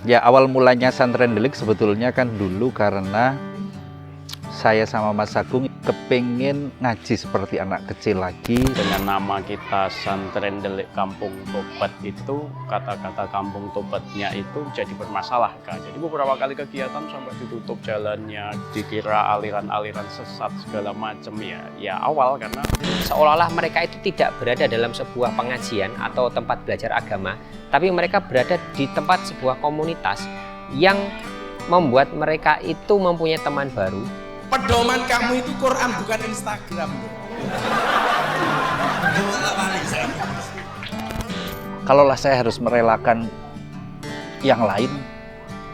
Ya, awal mulanya Santren Delik sebetulnya kan dulu karena saya sama Mas Agung kepingin ngaji seperti anak kecil lagi. Dengan nama kita Santren Delik Kampung Tobat itu, kata-kata kampung tobatnya itu jadi bermasalah, Kak. Jadi beberapa kali kegiatan sampai ditutup jalannya, dikira aliran-aliran sesat segala macam ya awal karena seolah-olah mereka itu tidak berada dalam sebuah pengajian atau tempat belajar agama, tapi mereka berada di tempat sebuah komunitas yang membuat mereka itu mempunyai teman baru. Pedoman kamu itu Quran, bukan Instagram. Kalaulah saya harus merelakan yang lain,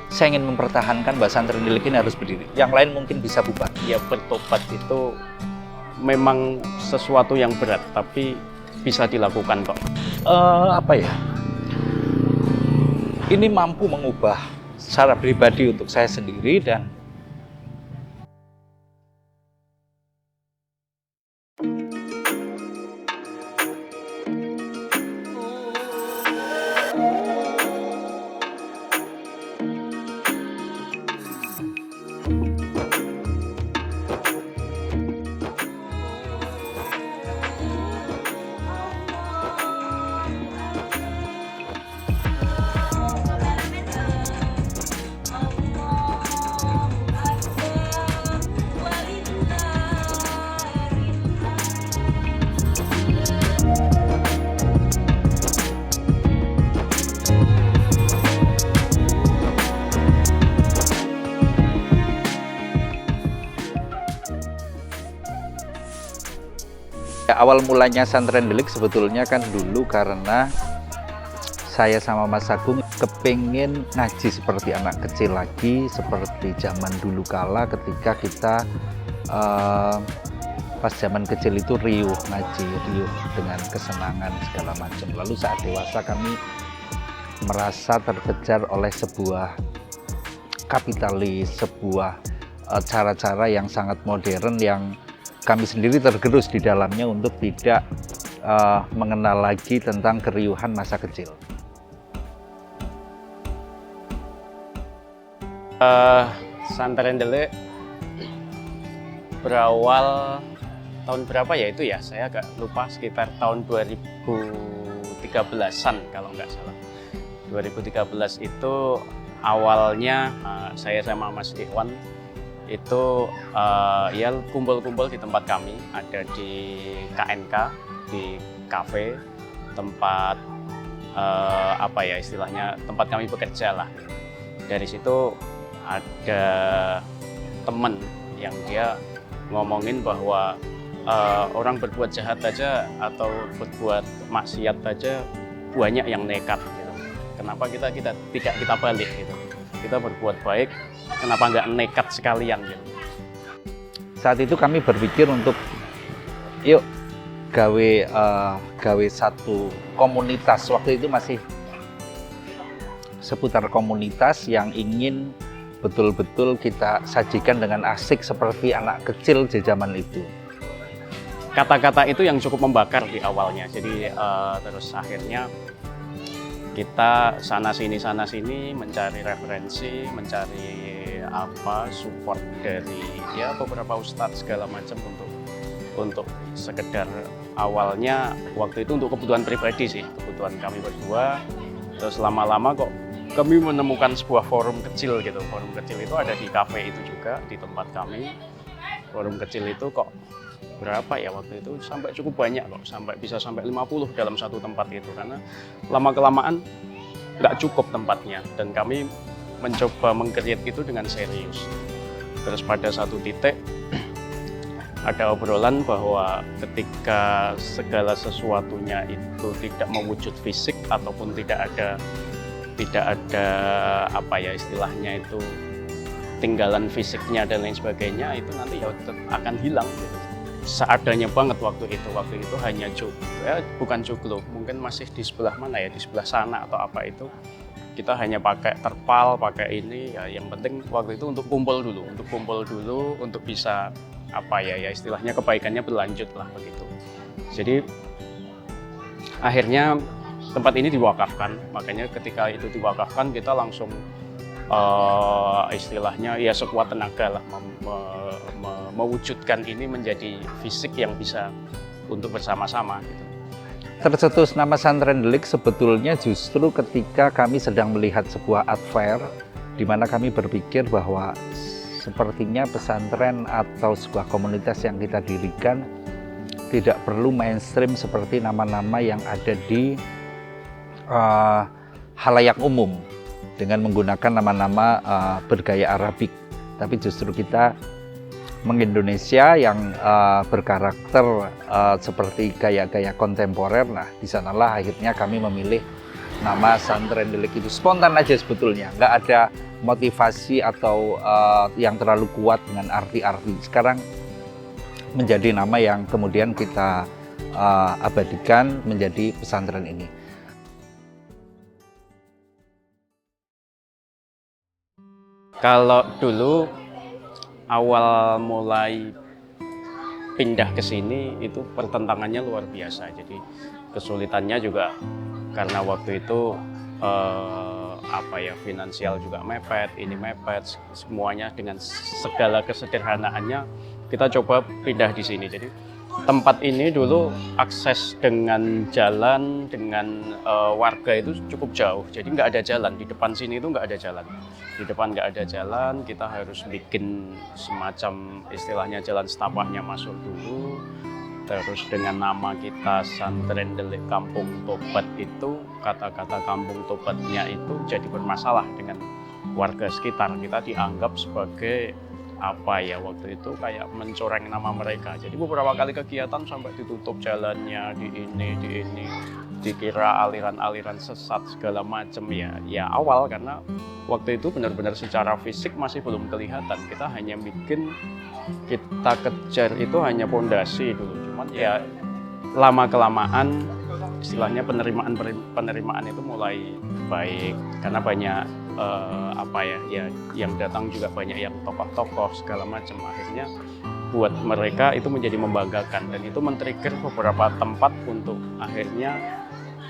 saya ingin mempertahankan bahwa Santren Delik ini harus berdiri. Yang lain mungkin bisa bubar. ya bertobat itu memang sesuatu yang berat, tapi bisa dilakukan kok. Apa ya? Ini mampu mengubah secara pribadi untuk saya sendiri dan awal mulanya Santren Delik sebetulnya kan dulu karena saya sama Mas Agung kepingin ngaji seperti anak kecil lagi, seperti zaman dulu kala ketika kita pas zaman kecil itu riuh ngaji, riuh dengan kesenangan segala macam. Lalu saat dewasa kami merasa terkejar oleh sebuah kapitalis, sebuah cara-cara yang sangat modern yang kami sendiri tergerus di dalamnya untuk tidak mengenal lagi tentang keriuhan masa kecil. Santren Delik berawal tahun berapa ya itu ya? Saya agak lupa, sekitar tahun 2013-an kalau nggak salah. 2013 itu awalnya saya sama Mas Iwan itu ya kumpul-kumpul di tempat kami, ada di KNK, di kafe, tempat apa ya istilahnya, tempat kami bekerja lah. Dari situ ada teman yang dia ngomongin bahwa orang berbuat jahat aja atau berbuat maksiat aja banyak yang nekat gitu. Kenapa kita tidak kita balik gitu? Kita berbuat baik, kenapa nggak nekat sekalian gitu. Saat itu kami berpikir untuk yuk gawe satu komunitas. Waktu itu masih seputar komunitas yang ingin betul-betul kita sajikan dengan asik seperti anak kecil di zaman itu. Kata-kata itu yang cukup membakar di awalnya. Jadi terus akhirnya kita sana sini mencari referensi, mencari support dari ya beberapa ustadz segala macam untuk sekedar awalnya waktu itu untuk kebutuhan pribadi sih, kebutuhan kami berdua. Terus lama-lama kok kami menemukan sebuah forum kecil gitu. Forum kecil itu ada di kafe itu juga, di tempat kami. Forum kecil itu kok berapa ya waktu itu, sampai cukup banyak kok, bisa sampai 50 dalam satu tempat itu, karena lama-kelamaan nggak cukup tempatnya dan kami mencoba meng-create itu dengan serius. Terus pada satu titik ada obrolan bahwa ketika segala sesuatunya itu tidak mewujud fisik ataupun tidak ada apa ya istilahnya itu tinggalan fisiknya dan lain sebagainya, itu nanti ya akan hilang gitu. Seadanya banget waktu itu hanya bukan joglo, mungkin masih di sebelah mana ya, di sebelah sana atau apa itu, kita hanya pakai terpal, pakai ini ya, yang penting waktu itu untuk kumpul dulu untuk bisa apa ya istilahnya kebaikannya berlanjut lah begitu. Jadi akhirnya tempat ini diwakafkan, makanya ketika itu diwakafkan kita langsung istilahnya ya sekuat tenaga lah mewujudkan ini menjadi fisik yang bisa untuk bersama-sama gitu. Tercetus nama Santren Delik sebetulnya justru ketika kami sedang melihat sebuah art fair di mana kami berpikir bahwa sepertinya pesantren atau sebuah komunitas yang kita dirikan tidak perlu mainstream seperti nama-nama yang ada di halayak umum dengan menggunakan nama-nama bergaya Arabik, tapi justru kita meng-Indonesia yang berkarakter seperti gaya-gaya kontemporer. Nah, di sanalah akhirnya kami memilih nama Santren Delik. Itu spontan aja sebetulnya, nggak ada motivasi atau yang terlalu kuat dengan arti-arti. Sekarang menjadi nama yang kemudian kita abadikan menjadi pesantren ini. Kalau dulu awal mulai pindah ke sini itu pertentangannya luar biasa. Jadi kesulitannya juga karena waktu itu finansial juga mepet, ini mepet, semuanya dengan segala kesederhanaannya kita coba pindah di sini. Jadi tempat ini dulu akses dengan jalan, dengan warga itu cukup jauh. Jadi nggak ada jalan, di depan sini itu nggak ada jalan. Di depan nggak ada jalan, kita harus bikin semacam istilahnya jalan setapahnya masuk dulu. Terus dengan nama kita Santren Delik Kampung Tobat itu, kata-kata Kampung Tobatnya itu jadi bermasalah dengan warga sekitar. Kita dianggap sebagai waktu itu kayak mencoreng nama mereka. Jadi beberapa kali kegiatan sampai ditutup jalannya, di ini, dikira aliran-aliran sesat segala macam ya awal karena waktu itu benar-benar secara fisik masih belum kelihatan. Kita hanya bikin, kita kejar itu hanya pondasi dulu. Cuman ya lama-kelamaan istilahnya penerimaan itu mulai baik karena banyak yang datang juga banyak yang tokoh-tokoh segala macam. Akhirnya buat mereka itu menjadi membanggakan dan itu men-trigger beberapa tempat untuk akhirnya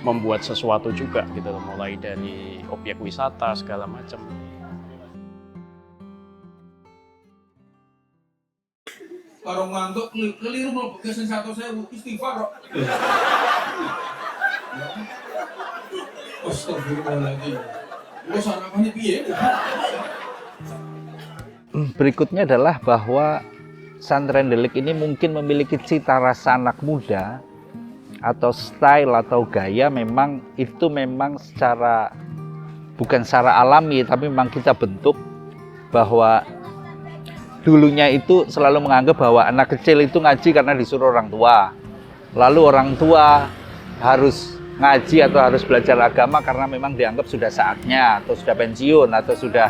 membuat sesuatu juga gitu, mulai dari objek wisata segala macam. Kalau ngantuk keliru mau begasan 1.000 istighfar kok. Astagfirullahaladzim. Berikutnya adalah bahwa Santren Delik ini mungkin memiliki cita rasa anak muda atau style atau gaya memang bukan secara alami, tapi memang kita bentuk bahwa dulunya itu selalu menganggap bahwa anak kecil itu ngaji karena disuruh orang tua. Lalu orang tua harus ngaji atau harus belajar agama karena memang dianggap sudah saatnya atau sudah pensiun atau sudah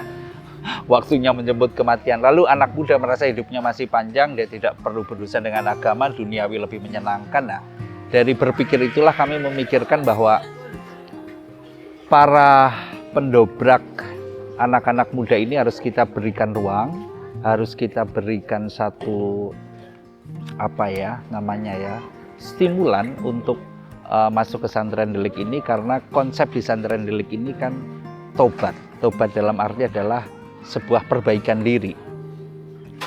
waktunya menjemput kematian. Lalu anak muda merasa hidupnya masih panjang, dia tidak perlu berurusan dengan agama, duniawi lebih menyenangkan. Nah, dari berpikir itulah kami memikirkan bahwa para pendobrak anak-anak muda ini harus kita berikan ruang, harus kita berikan satu stimulan untuk masuk ke Santren Delik ini, karena konsep di Santren Delik ini kan tobat. Tobat dalam arti adalah sebuah perbaikan diri.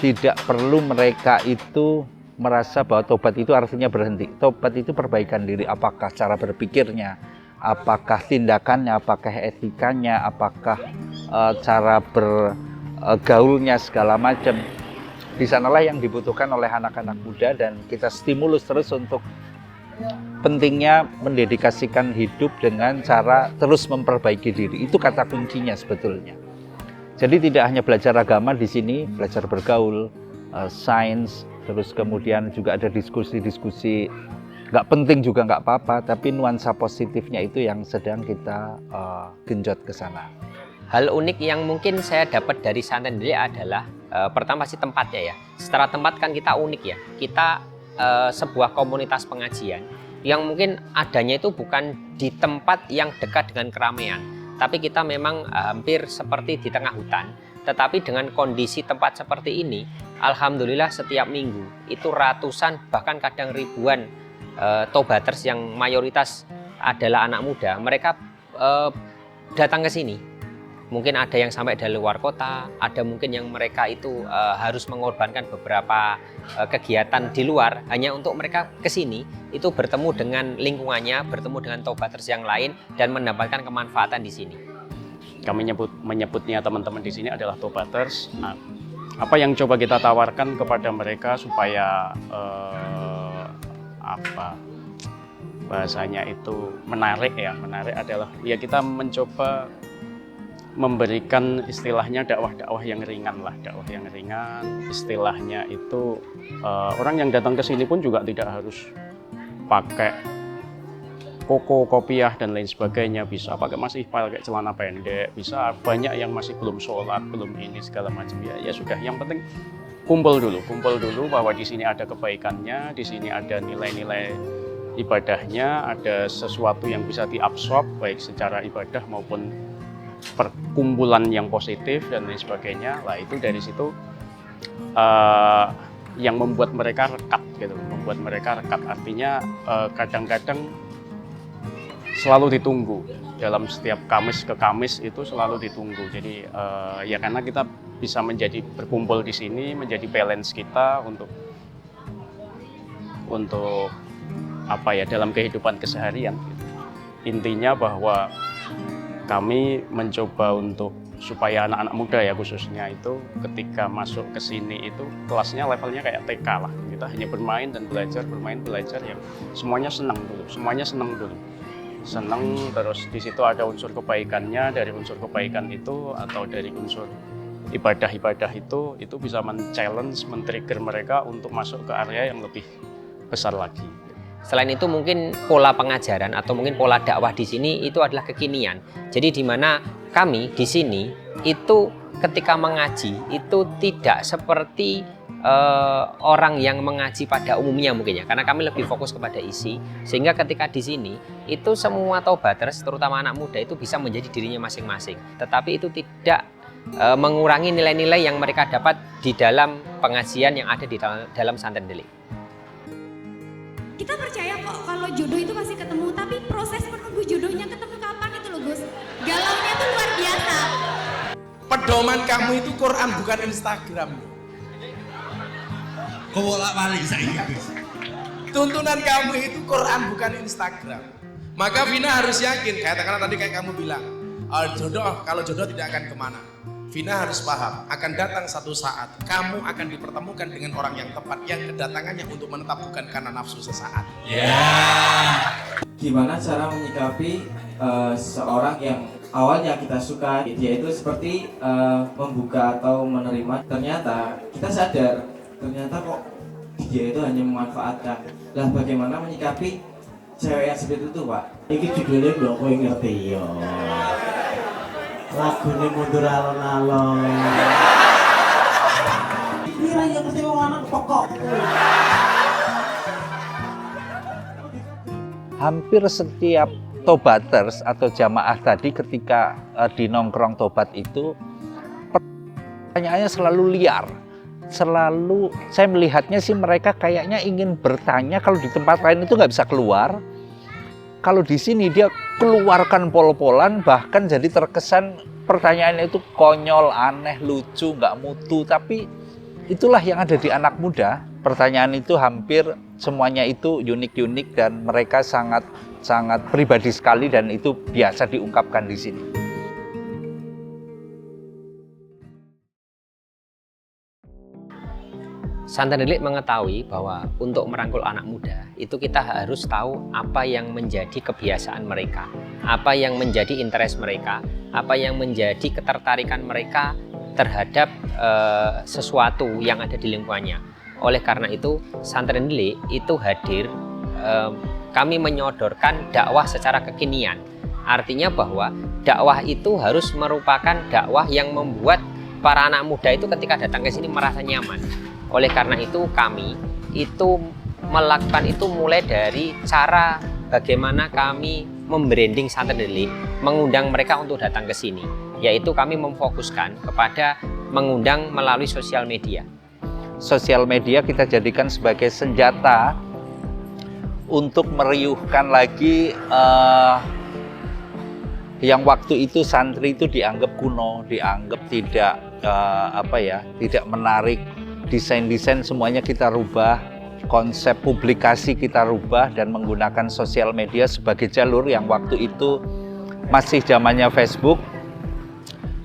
Tidak perlu mereka itu merasa bahwa tobat itu artinya berhenti. Tobat itu perbaikan diri, apakah cara berpikirnya, apakah tindakannya, apakah etikanya, apakah cara bergaulnya segala macam. Di sanalah yang dibutuhkan oleh anak-anak muda dan kita stimulus terus untuk pentingnya mendedikasikan hidup dengan cara terus memperbaiki diri. Itu kata kuncinya sebetulnya. Jadi tidak hanya belajar agama di sini, belajar bergaul, sains, terus kemudian juga ada diskusi-diskusi. Nggak penting juga nggak apa-apa, tapi nuansa positifnya itu yang sedang kita genjot ke sana. Hal unik yang mungkin saya dapat dari Santren Delik adalah pertama sih tempatnya ya. Secara tempat kan kita unik ya. Kita sebuah komunitas pengajian yang mungkin adanya itu bukan di tempat yang dekat dengan keramaian, tapi kita memang hampir seperti di tengah hutan. Tetapi dengan kondisi tempat seperti ini, alhamdulillah setiap minggu itu ratusan bahkan kadang ribuan tobaters yang mayoritas adalah anak muda, mereka datang ke sini mungkin ada yang sampai dari luar kota, ada mungkin yang mereka itu harus mengorbankan beberapa kegiatan di luar hanya untuk mereka ke sini itu bertemu dengan lingkungannya, bertemu dengan Tobaters yang lain dan mendapatkan kemanfaatan di sini. Kami menyebutnya teman-teman di sini adalah Tobaters. Nah, apa yang coba kita tawarkan kepada mereka supaya bahasanya itu menarik adalah ya kita mencoba memberikan istilahnya dakwah-dakwah yang ringan lah, istilahnya itu orang yang datang ke sini pun juga tidak harus pakai koko, kopiah dan lain sebagainya, bisa masih pakai celana pendek, bisa banyak yang masih belum sholat, belum ini segala macam ya sudah, yang penting kumpul dulu bahwa di sini ada kebaikannya, di sini ada nilai-nilai ibadahnya, ada sesuatu yang bisa diabsorb baik secara ibadah maupun perkumpulan yang positif dan lain sebagainya. Lah itu dari situ yang membuat mereka rekat gitu, artinya kadang-kadang selalu ditunggu dalam setiap Kamis ke Kamis itu selalu ditunggu. Jadi ya karena kita bisa menjadi berkumpul di sini menjadi balance kita untuk dalam kehidupan keseharian. Intinya bahwa kami mencoba untuk supaya anak-anak muda ya khususnya itu ketika masuk ke sini itu kelasnya levelnya kayak TK lah. Kita hanya bermain dan belajar yang semuanya senang dulu. Senang terus di situ ada unsur kebaikannya, dari unsur kebaikan itu atau dari unsur ibadah-ibadah itu bisa men-challenge, men-trigger mereka untuk masuk ke area yang lebih besar lagi. Selain itu mungkin pola pengajaran atau mungkin pola dakwah di sini itu adalah kekinian. Jadi di mana kami di sini itu ketika mengaji itu tidak seperti orang yang mengaji pada umumnya mungkin ya, karena kami lebih fokus kepada isi, sehingga ketika di sini itu semua Tobaters terutama anak muda itu bisa menjadi dirinya masing-masing, tetapi itu tidak mengurangi nilai-nilai yang mereka dapat di dalam pengajian yang ada di dalam Santen Delik. Kita percaya kok kalau jodoh itu pasti ketemu, tapi proses menunggu jodohnya ketemu kapan itu loh Gus, galaunya tuh luar biasa. Pedoman kamu itu Quran bukan Instagram. Kok bolak-balik saya Gus? Tuntunan kamu itu Quran bukan Instagram. Maka Vina harus yakin, katakanlah tadi kayak kamu bilang, kalau jodoh tidak akan kemana. Vina harus paham, akan datang satu saat kamu akan dipertemukan dengan orang yang tepat, yang kedatangannya untuk menetap bukan karena nafsu sesaat. Gimana cara menyikapi seorang yang awalnya kita suka, dia itu seperti membuka atau menerima, ternyata kita sadar ternyata kok dia itu hanya memanfaatkan. Lah bagaimana menyikapi cewek yang seperti itu Pak? Ini judulnya belum kau ngerti ya. Lagunya mundur alon-alon. Ini yang ngerti mau anak pokok. Hampir setiap Tobaters atau jamaah tadi ketika di nongkrong tobat itu pertanyaannya selalu liar. Selalu saya melihatnya sih mereka kayaknya ingin bertanya, kalau di tempat lain itu nggak bisa keluar. Kalau di sini dia keluarkan pol-polan, bahkan jadi terkesan pertanyaannya itu konyol, aneh, lucu, nggak mutu. Tapi itulah yang ada di anak muda. Pertanyaan itu hampir semuanya itu unik-unik dan mereka sangat pribadi sekali dan itu biasa diungkapkan di sini. Santen Delik mengetahui bahwa untuk merangkul anak muda itu kita harus tahu apa yang menjadi kebiasaan mereka, apa yang menjadi interest mereka, apa yang menjadi ketertarikan mereka terhadap sesuatu yang ada di lingkungannya. Oleh karena itu Santen Delik itu hadir, kami menyodorkan dakwah secara kekinian. Artinya bahwa dakwah itu harus merupakan dakwah yang membuat para anak muda itu ketika datang ke sini merasa nyaman. Oleh karena itu kami itu melakukan itu mulai dari cara bagaimana kami membranding Santen Delik, mengundang mereka untuk datang ke sini, yaitu kami memfokuskan kepada mengundang melalui sosial media. Sosial media kita jadikan sebagai senjata untuk meriuhkan lagi yang waktu itu santri itu dianggap kuno, dianggap tidak tidak menarik. Desain-desain semuanya kita rubah, konsep publikasi kita rubah dan menggunakan sosial media sebagai jalur yang waktu itu masih zamannya Facebook,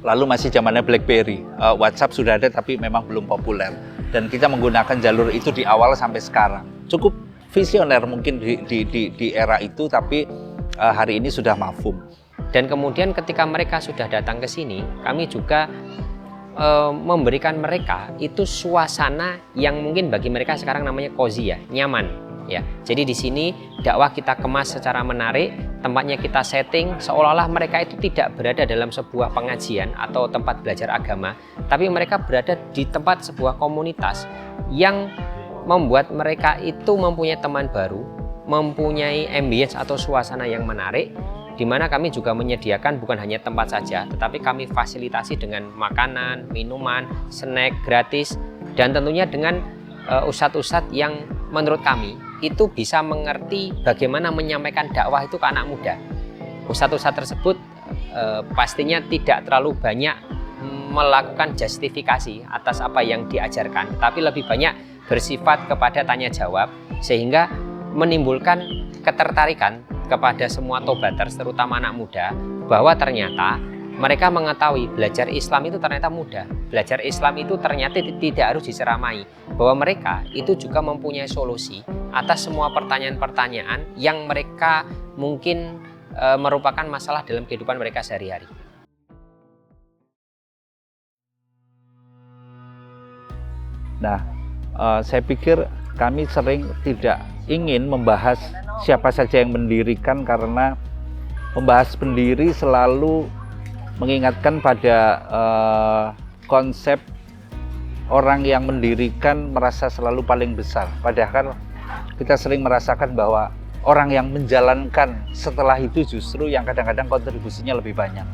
lalu masih zamannya BlackBerry. WhatsApp sudah ada tapi memang belum populer. Dan kita menggunakan jalur itu di awal sampai sekarang. Cukup visioner mungkin di era itu, tapi hari ini sudah mafhum. Dan kemudian ketika mereka sudah datang ke sini, kami juga memberikan mereka itu suasana yang mungkin bagi mereka sekarang namanya cozy ya, nyaman ya. Jadi di sini dakwah kita kemas secara menarik, tempatnya kita setting seolah-olah mereka itu tidak berada dalam sebuah pengajian atau tempat belajar agama, tapi mereka berada di tempat sebuah komunitas yang membuat mereka itu mempunyai teman baru, mempunyai ambience atau suasana yang menarik, di mana kami juga menyediakan bukan hanya tempat saja, tetapi kami fasilitasi dengan makanan, minuman, snack gratis, dan tentunya dengan ustadz-ustadz yang menurut kami itu bisa mengerti bagaimana menyampaikan dakwah itu ke anak muda. Ustadz-ustadz tersebut pastinya tidak terlalu banyak melakukan justifikasi atas apa yang diajarkan, tapi lebih banyak bersifat kepada tanya jawab, sehingga menimbulkan ketertarikan kepada semua tobaters, terutama anak muda, bahwa ternyata mereka mengetahui belajar Islam itu ternyata mudah. Belajar Islam itu ternyata tidak harus diceramai, bahwa mereka itu juga mempunyai solusi atas semua pertanyaan-pertanyaan yang mereka mungkin merupakan masalah dalam kehidupan mereka sehari-hari. Nah, saya pikir kami sering tidak ingin membahas siapa saja yang mendirikan, karena membahas pendiri selalu mengingatkan pada konsep orang yang mendirikan merasa selalu paling besar. Padahal kita sering merasakan bahwa orang yang menjalankan setelah itu justru yang kadang-kadang kontribusinya lebih banyak.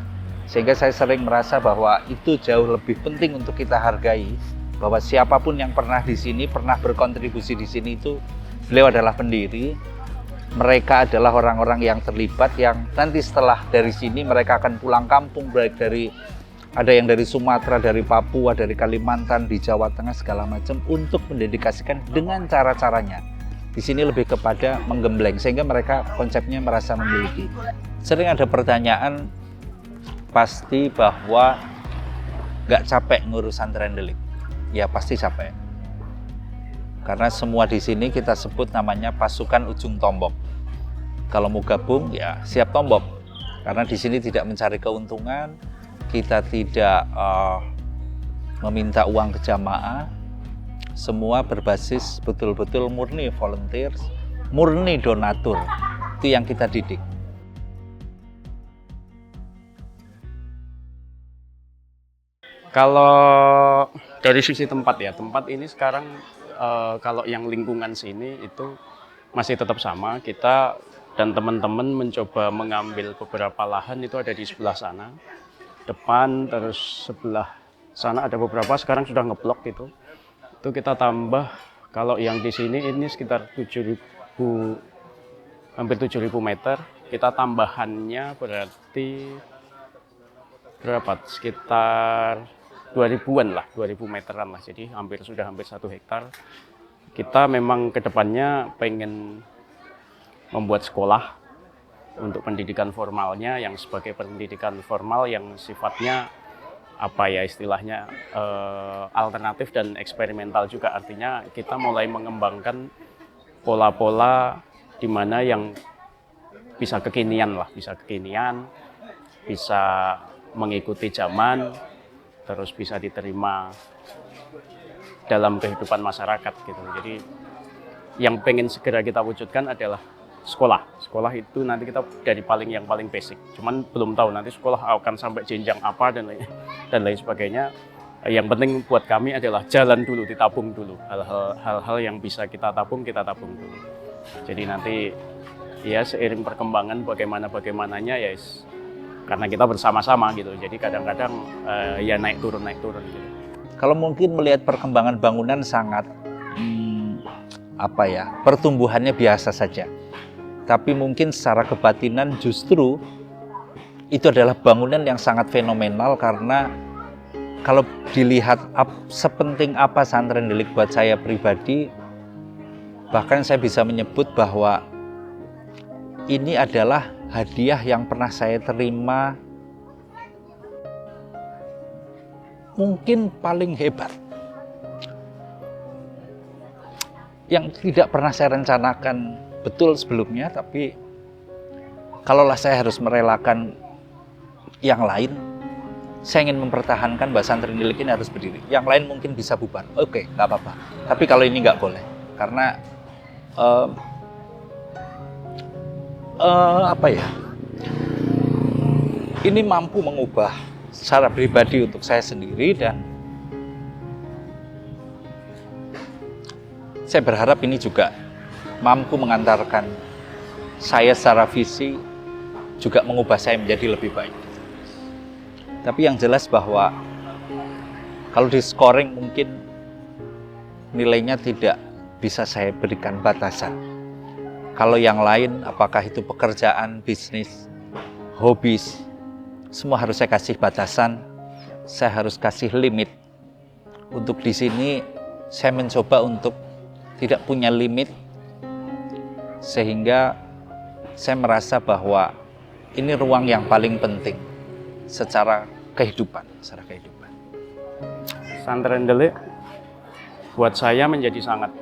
Sehingga saya sering merasa bahwa itu jauh lebih penting untuk kita hargai, bahwa siapapun yang pernah di sini, pernah berkontribusi di sini, itu beliau adalah pendiri. Mereka adalah orang-orang yang terlibat, yang nanti setelah dari sini mereka akan pulang kampung, baik dari ada yang dari Sumatera, dari Papua, dari Kalimantan, di Jawa Tengah, segala macam, untuk mendedikasikan dengan cara-caranya. Di sini lebih kepada menggembleng, sehingga mereka konsepnya merasa memiliki. Sering ada pertanyaan pasti bahwa nggak capek ngurus santren delik. Ya pasti capek. Karena semua di sini kita sebut namanya pasukan ujung tombak. Kalau mau gabung ya siap tombak. Karena di sini tidak mencari keuntungan, kita tidak meminta uang ke jamaah. Semua berbasis betul-betul murni volunteers, murni donatur. Itu yang kita didik. Kalau dari sisi tempat ya, tempat ini sekarang kalau yang lingkungan sini itu masih tetap sama. Kita dan teman-teman mencoba mengambil beberapa lahan, itu ada di sebelah sana, depan, terus sebelah sana ada beberapa, sekarang sudah ngeblok itu. Itu kita tambah, kalau yang di sini ini sekitar 7.000, hampir 7.000 meter. Kita tambahannya berarti berapa? Sekitar 2000-an lah, 2000 meteran lah, jadi hampir 1 hektar. Kita memang kedepannya pengen membuat sekolah untuk pendidikan formalnya, yang sebagai pendidikan formal yang sifatnya apa ya istilahnya alternatif dan eksperimental juga. Artinya kita mulai mengembangkan pola-pola di mana yang bisa kekinian lah, bisa mengikuti zaman, terus bisa diterima dalam kehidupan masyarakat gitu. Jadi yang pengen segera kita wujudkan adalah sekolah. Sekolah itu nanti kita dari yang paling basic. Cuman belum tahu nanti sekolah akan sampai jenjang apa dan lain sebagainya. Yang penting buat kami adalah jalan dulu, ditabung dulu. Hal-hal yang bisa kita tabung dulu. Jadi nanti ya seiring perkembangan bagaimananya ya karena kita bersama-sama gitu, jadi kadang-kadang ya naik turun gitu. Kalau mungkin melihat perkembangan bangunan sangat pertumbuhannya biasa saja, tapi mungkin secara kebatinan justru itu adalah bangunan yang sangat fenomenal karena kalau dilihat sepenting apa Pesantren Delik buat saya pribadi, bahkan saya bisa menyebut bahwa ini adalah hadiah yang pernah saya terima mungkin paling hebat, yang tidak pernah saya rencanakan betul sebelumnya, tapi kalaulah saya harus merelakan yang lain, saya ingin mempertahankan bahwa Pesantren Delik ini harus berdiri. Yang lain mungkin bisa bubar, oke, nggak apa-apa. Tapi kalau ini nggak boleh, karena apa ya? Ini mampu mengubah secara pribadi untuk saya sendiri, dan saya berharap ini juga mampu mengantarkan saya secara visi, juga mengubah saya menjadi lebih baik. Tapi yang jelas bahwa kalau di scoring mungkin nilainya tidak bisa saya berikan batasan. Kalau yang lain, apakah itu pekerjaan, bisnis, hobis, semua harus saya kasih batasan, saya harus kasih limit. Untuk di sini saya mencoba untuk tidak punya limit, sehingga saya merasa bahwa ini ruang yang paling penting secara kehidupan. Pesantren Delik buat saya menjadi sangat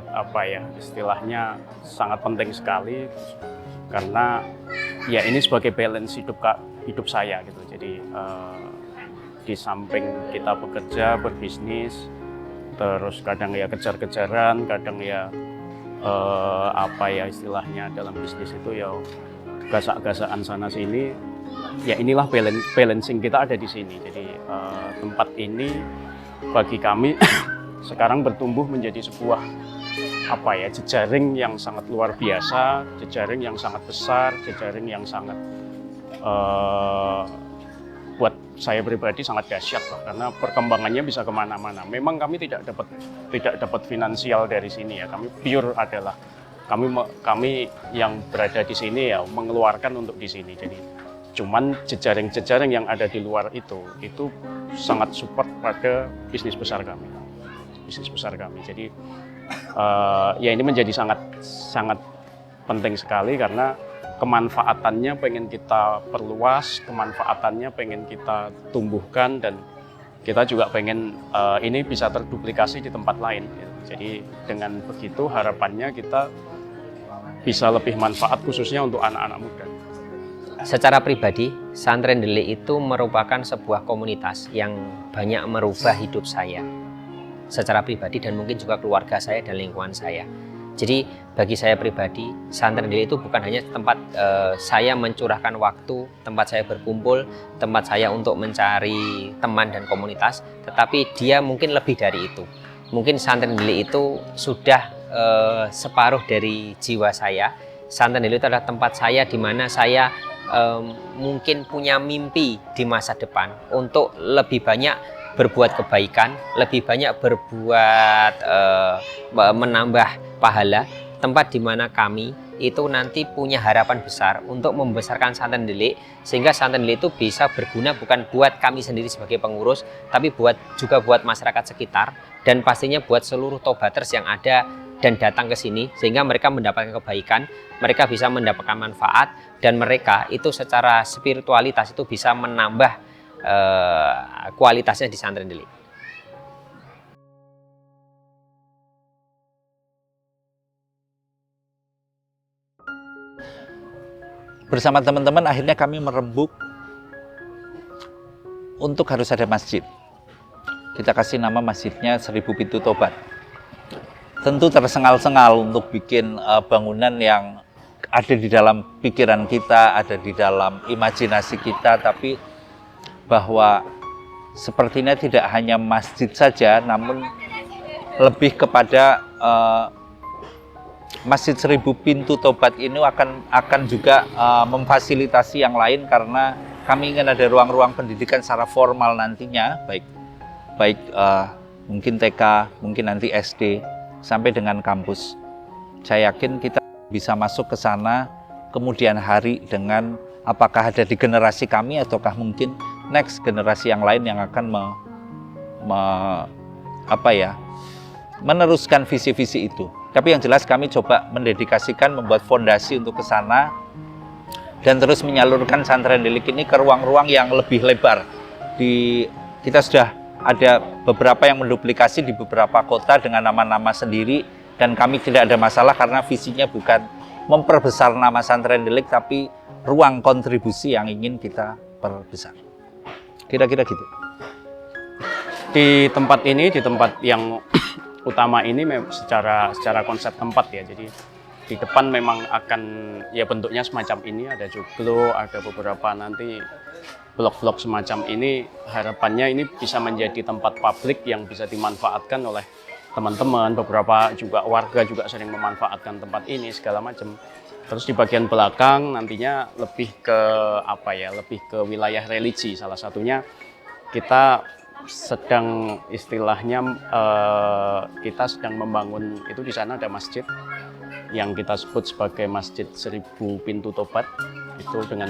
apa ya, istilahnya sangat penting sekali, karena ya ini sebagai balance hidup saya gitu. Jadi di samping kita bekerja, berbisnis, terus kadang ya kejar-kejaran, kadang ya apa ya istilahnya dalam bisnis itu ya gasak-gasakan sana sini. Ya inilah balancing kita ada di sini. Jadi tempat ini bagi kami sekarang bertumbuh menjadi sebuah apa ya, jejaring yang sangat luar biasa, jejaring yang sangat besar, jejaring yang sangat buat saya pribadi sangat dahsyat lah, karena perkembangannya bisa kemana-mana. Memang kami tidak dapat finansial dari sini ya, kami pure adalah kami yang berada di sini ya mengeluarkan untuk di sini. Jadi cuman jejaring-jejaring yang ada di luar itu sangat support pada bisnis besar kami. Jadi ya ini menjadi sangat penting sekali, karena kemanfaatannya pengen kita perluas, kemanfaatannya pengen kita tumbuhkan, dan kita juga pengen ini bisa terduplikasi di tempat lain. Jadi dengan begitu harapannya kita bisa lebih manfaat khususnya untuk anak-anak muda. Secara pribadi, Pesantren Delik itu merupakan sebuah komunitas yang banyak merubah hidup saya secara pribadi, dan mungkin juga keluarga saya dan lingkungan saya. Jadi bagi saya pribadi, Pesantren Delik itu bukan hanya tempat saya mencurahkan waktu, tempat saya berkumpul, tempat saya untuk mencari teman dan komunitas, tetapi dia mungkin lebih dari itu. Mungkin Pesantren Delik itu sudah separuh dari jiwa saya. Pesantren Delik itu adalah tempat saya di mana saya mungkin punya mimpi di masa depan untuk lebih banyak berbuat kebaikan, lebih banyak berbuat menambah pahala, tempat di mana kami itu nanti punya harapan besar untuk membesarkan Pesantren Delik, sehingga Pesantren Delik itu bisa berguna bukan buat kami sendiri sebagai pengurus, tapi juga buat masyarakat sekitar, dan pastinya buat seluruh tobaters yang ada dan datang ke sini, sehingga mereka mendapatkan kebaikan, mereka bisa mendapatkan manfaat, dan mereka itu secara spiritualitas itu bisa menambah kualitasnya di Pesantren Delik. Bersama teman-teman akhirnya kami merembuk untuk harus ada masjid. Kita kasih nama masjidnya 1000 Pintu Tobat. Tentu tersengal-sengal untuk bikin bangunan yang ada di dalam pikiran kita, ada di dalam imajinasi kita, tapi bahwa sepertinya tidak hanya masjid saja, namun lebih kepada Masjid 1000 Pintu Tobat ini akan juga memfasilitasi yang lain, karena kami ingin ada ruang-ruang pendidikan secara formal nantinya, baik mungkin TK, mungkin nanti SD, sampai dengan kampus. Saya yakin kita bisa masuk ke sana kemudian hari dengan apakah ada di generasi kami ataukah mungkin next generasi yang lain yang akan meneruskan visi-visi itu. Tapi yang jelas kami coba mendedikasikan, membuat fondasi untuk ke sana dan terus menyalurkan Santrendelik ini ke ruang-ruang yang lebih lebar. Kita sudah ada beberapa yang menduplikasi di beberapa kota dengan nama-nama sendiri, dan kami tidak ada masalah karena visinya bukan memperbesar nama Santrendelik tapi ruang kontribusi yang ingin kita perbesar. Kira-kira gitu. Di tempat ini, di tempat yang utama ini secara konsep tempat ya. Jadi di depan memang akan ya bentuknya semacam ini, ada joglo, ada beberapa nanti blok-blok semacam ini. Harapannya ini bisa menjadi tempat publik yang bisa dimanfaatkan oleh teman-teman, beberapa juga warga juga sering memanfaatkan tempat ini segala macam. Terus di bagian belakang nantinya lebih ke lebih ke wilayah religi. Salah satunya kita sedang istilahnya kita sedang membangun itu, di sana ada masjid yang kita sebut sebagai Masjid 1000 Pintu Tobat, itu dengan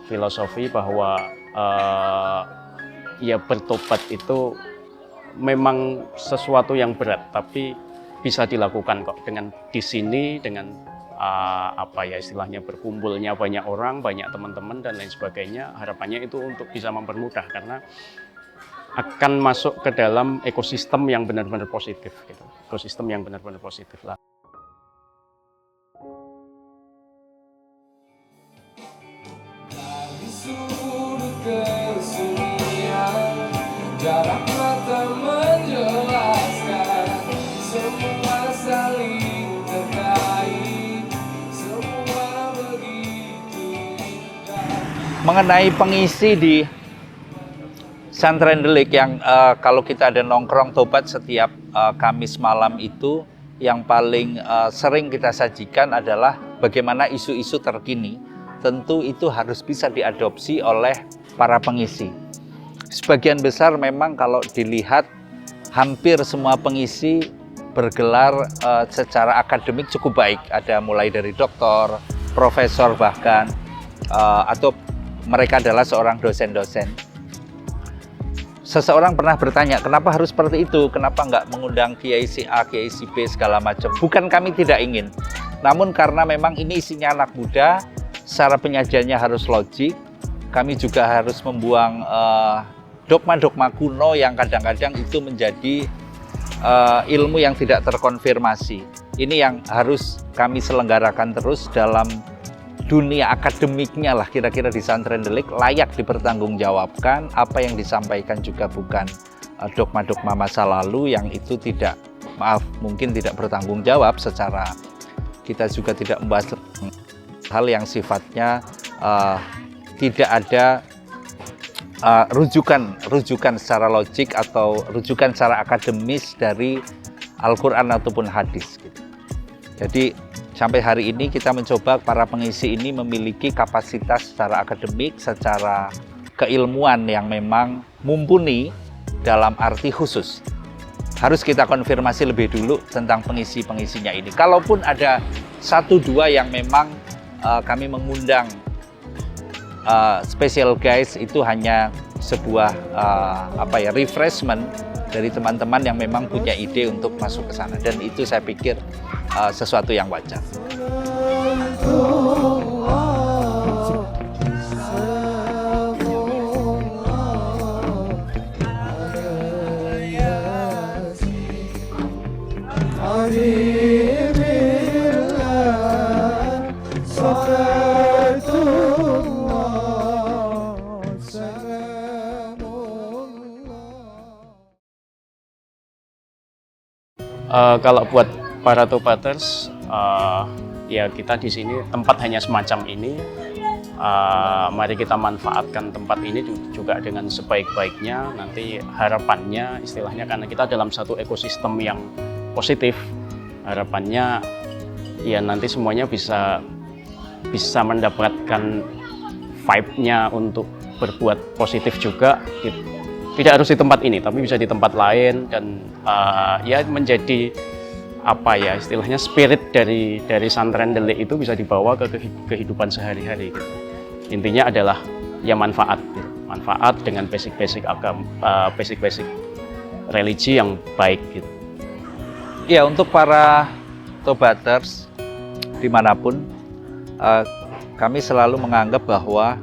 filosofi bahwa ya bertobat itu memang sesuatu yang berat tapi bisa dilakukan kok dengan di sini, dengan istilahnya berkumpulnya banyak orang, banyak teman-teman dan lain sebagainya. Harapannya itu untuk bisa mempermudah karena akan masuk ke dalam ekosistem yang benar-benar positif gitu. Ekosistem yang benar-benar positif lah. Jarak mata menjelaskan semua saling terkait, semua begitu indah. Mengenai pengisi di Santrendelik yang kalau kita ada nongkrong tobat setiap Kamis malam itu, yang paling sering kita sajikan adalah bagaimana isu-isu terkini. Tentu itu harus bisa diadopsi oleh para pengisi. Sebagian besar memang kalau dilihat hampir semua pengisi bergelar secara akademik cukup baik. Ada mulai dari doktor, profesor bahkan, atau mereka adalah seorang dosen-dosen. Seseorang pernah bertanya, kenapa harus seperti itu? Kenapa nggak mengundang kiai si A, kiai si B, segala macam? Bukan kami tidak ingin, namun karena memang ini isinya anak muda, secara penyajiannya harus logik. Kami juga harus membuang dogma-dogma kuno yang kadang-kadang itu menjadi ilmu yang tidak terkonfirmasi. Ini yang harus kami selenggarakan terus dalam dunia akademiknya lah, kira-kira di Santrendelik layak dipertanggungjawabkan. Apa yang disampaikan juga bukan dogma-dogma masa lalu yang itu mungkin tidak bertanggung jawab secara, kita juga tidak membahas hal yang sifatnya tidak ada rujukan secara logik atau rujukan secara akademis dari Al-Quran ataupun hadis gitu. Jadi sampai hari ini kita mencoba para pengisi ini memiliki kapasitas secara akademik, secara keilmuan yang memang mumpuni dalam arti khusus. Harus kita konfirmasi lebih dulu tentang pengisi-pengisinya ini. Kalaupun ada 1-2 yang memang kami mengundang special guys, itu hanya sebuah refreshment dari teman-teman yang memang punya ide untuk masuk ke sana, dan itu saya pikir sesuatu yang wajar. Kalau buat para tobaters, ya kita di sini tempat hanya semacam ini. Mari kita manfaatkan tempat ini juga dengan sebaik-baiknya. Nanti harapannya, istilahnya karena kita dalam satu ekosistem yang positif, harapannya ya nanti semuanya bisa mendapatkan vibe-nya untuk berbuat positif juga. Tidak harus di tempat ini, tapi bisa di tempat lain, dan ya menjadi istilahnya spirit dari Santrendelik itu bisa dibawa ke kehidupan sehari-hari gitu. intinya adalah ya manfaat gitu. Manfaat dengan basic-basic agama, basic-basic religi yang baik gitu. Ya, untuk para tobaters dimanapun, kami selalu menganggap bahwa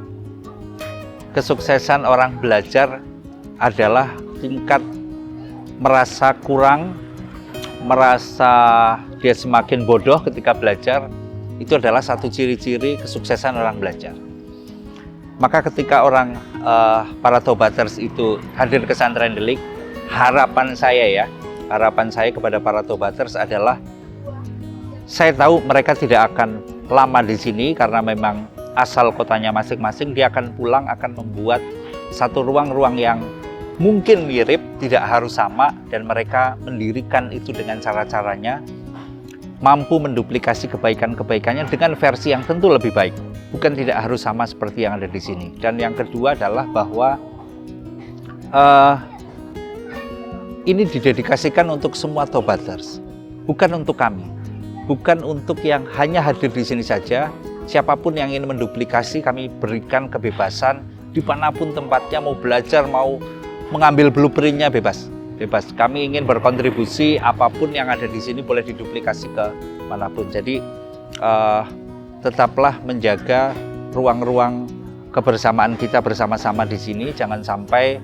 kesuksesan orang belajar adalah tingkat merasa kurang, merasa dia semakin bodoh ketika belajar. Itu adalah satu ciri-ciri kesuksesan orang belajar. Maka ketika para tobaters itu hadir ke Santren Delik, harapan saya kepada para tobaters adalah, saya tahu mereka tidak akan lama di sini karena memang asal kotanya masing-masing. Dia akan pulang, akan membuat satu ruang-ruang yang mungkin mirip, tidak harus sama, dan mereka mendirikan itu dengan cara-caranya, mampu menduplikasi kebaikan-kebaikannya dengan versi yang tentu lebih baik. Bukan tidak harus sama seperti yang ada di sini. Dan yang kedua adalah bahwa ini didedikasikan untuk semua tobaters, bukan untuk kami, bukan untuk yang hanya hadir di sini saja. Siapapun yang ingin menduplikasi, kami berikan kebebasan dimanapun tempatnya, mau belajar, mau mengambil blueprintnya, bebas. Kami ingin berkontribusi, apapun yang ada di sini boleh diduplikasi ke manapun. Jadi tetaplah menjaga ruang-ruang kebersamaan kita bersama-sama di sini. Jangan sampai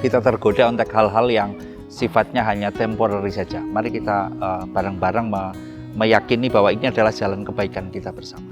kita tergoda untuk hal-hal yang sifatnya hanya temporary saja. Mari kita bareng-bareng meyakini bahwa ini adalah jalan kebaikan kita bersama.